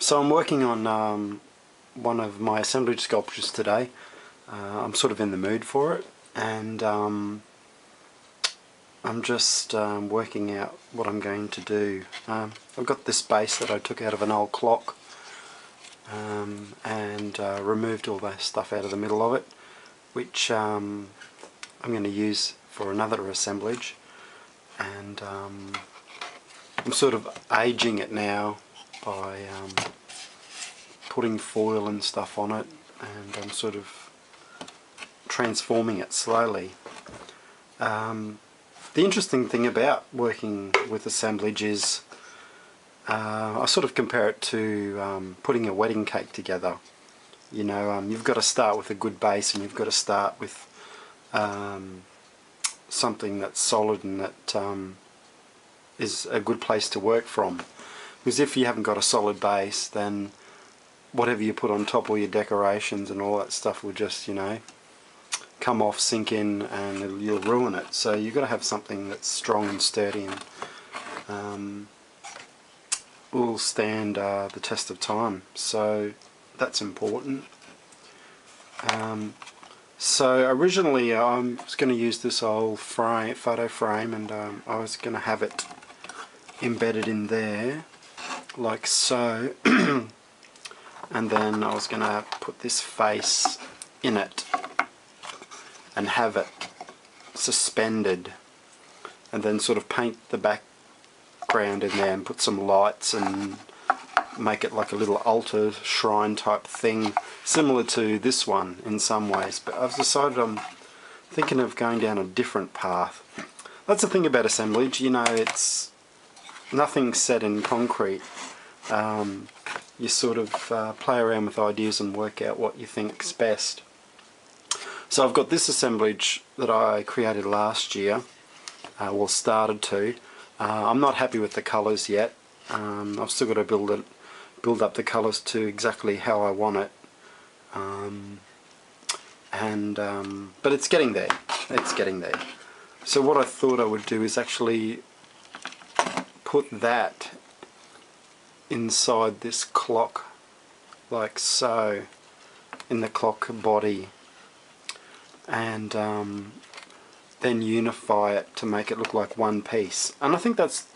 So I'm working on one of my assemblage sculptures today. I'm sort of in the mood for it, and I'm just working out what I'm going to do. I've got this base that I took out of an old clock and removed all that stuff out of the middle of it, which I'm going to use for another assemblage, and I'm sort of aging it now by putting foil and stuff on it, and I'm sort of transforming it slowly. The interesting thing about working with assemblage is I sort of compare it to putting a wedding cake together. You know, you've got to start with a good base, and you've got to start with something that's solid and that is a good place to work from. Because if you haven't got a solid base, then whatever you put on top, all your decorations and all that stuff will just, you know, come off, sink in, and you'll ruin it. So you've got to have something that's strong and sturdy and will stand the test of time. So that's important. So originally I was going to use this old photo frame, and I was going to have it embedded in there like so, and then I was going to put this face in it and have it suspended, and then sort of paint the background in there and put some lights and make it like a little altar shrine type thing, similar to this one in some ways. But I've decided I'm thinking of going down a different path. That's the thing about assemblage, you know, it's nothing set in concrete. You sort of play around with ideas and work out what you think's best. So I've got this assemblage that I created last year, well, started to. I'm not happy with the colours yet. I've still got to build up the colours to exactly how I want it. But it's getting there. It's getting there. So what I thought I would do is actually put that inside this clock, like so, in the clock body, and then unify it to make it look like one piece. And I think that's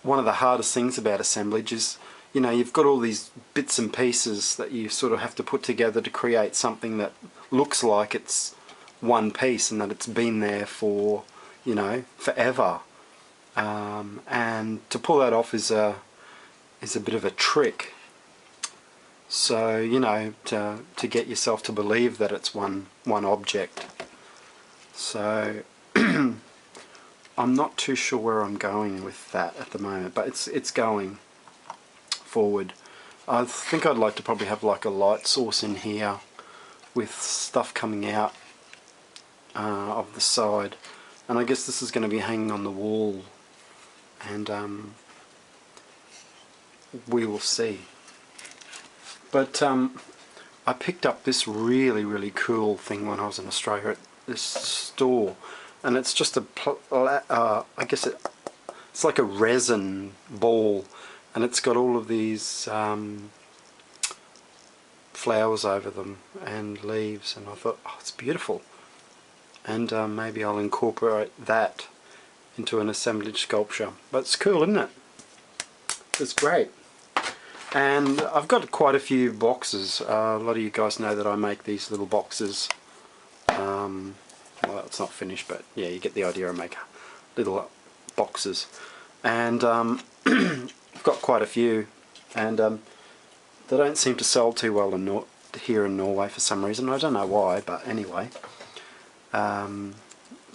one of the hardest things about assemblage is, you know, you've got all these bits and pieces that you sort of have to put together to create something that looks like it's one piece and that it's been there for, you know, forever. And to pull that off is a bit of a trick. So, you know, to get yourself to believe that it's one object. So I'm not too sure where I'm going with that at the moment, but it's going forward. I think I'd like to probably have like a light source in here with stuff coming out of the side, and I guess this is going to be hanging on the wall, and we will see. But I picked up this really cool thing when I was in Australia at this store, and it's just I guess it's like a resin ball, and it's got all of these flowers over them and leaves, and I thought, oh, it's beautiful, and maybe I'll incorporate that into an assemblage sculpture. But it's cool, isn't it? It's great. And I've got quite a few boxes. A lot of you guys know that I make these little boxes. Well, it's not finished, but yeah, you get the idea. I make little boxes, and I've got quite a few, and they don't seem to sell too well here in Norway for some reason. I don't know why, but anyway,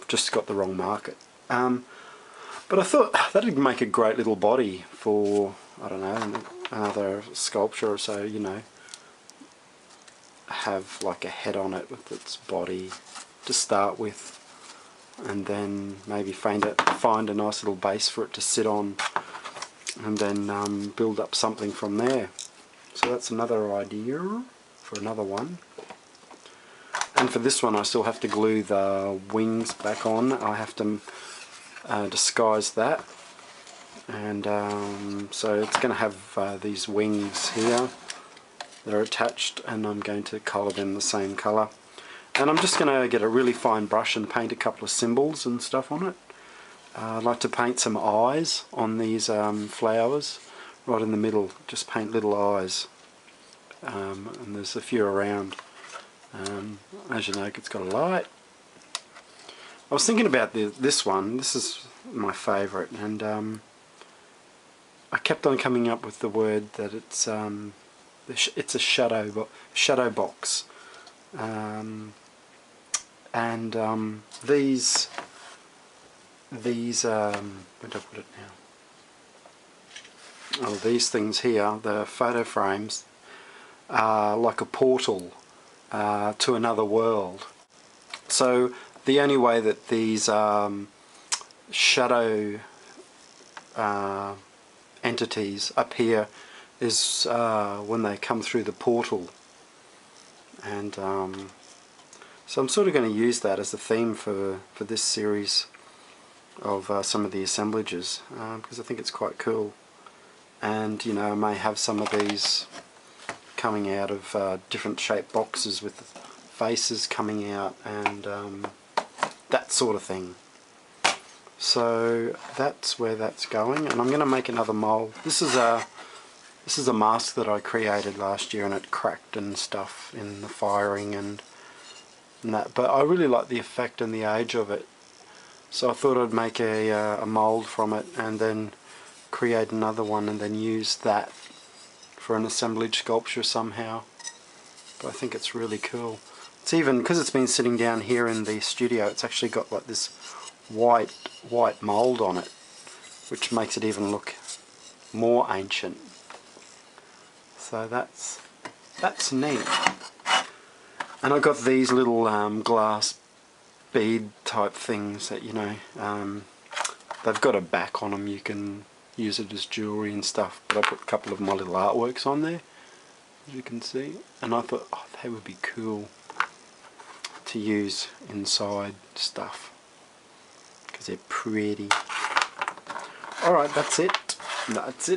just got the wrong market. But I thought that'd make a great little body for, I don't know, another sculpture or so, you know. Have like a head on it with its body to start with, and then maybe find a nice little base for it to sit on, and then build up something from there. So that's another idea for another one. And for this one I still have to glue the wings back on. I have to disguise that, and so it's going to have these wings here. They're attached, and I'm going to colour them the same colour. And I'm just going to get a really fine brush and paint a couple of symbols and stuff on it. I'd like to paint some eyes on these flowers right in the middle, just paint little eyes, and there's a few around. As you know, it's got a light. I was thinking about this one. This is my favourite, and I kept on coming up with the word that it's a shadow box, and these where do I put it now? Oh, these things here, the photo frames, are like a portal to another world. So the only way that these shadow entities appear is when they come through the portal, and so I'm sort of going to use that as a theme for this series of some of the assemblages, because I think it's quite cool. And you know, I may have some of these coming out of different shaped boxes with faces coming out, and that sort of thing. So that's where that's going, and I'm going to make another mold. This is a mask that I created last year, and it cracked and stuff in the firing and that, but I really like the effect and the age of it, so I thought I'd make a mold from it and then create another one and then use that for an assemblage sculpture somehow. But I think it's really cool. It's even, because it's been sitting down here in the studio, it's actually got like this white mold on it, which makes it even look more ancient. So that's neat. And I got these little glass bead type things that, you know, they've got a back on them. You can use it as jewellery and stuff, but I put a couple of my little artworks on there, as you can see, and I thought, oh, they would be cool to use inside stuff because they're pretty. Alright, that's it.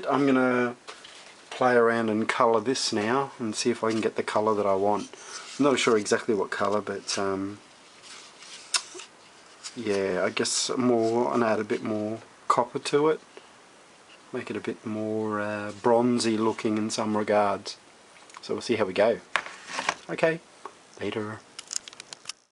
I'm gonna play around and colour this now and see if I can get the colour that I want. I'm not sure exactly what colour, but yeah, I guess more, and add a bit more copper to it, make it a bit more bronzy looking in some regards. So we'll see how we go. Okay, later.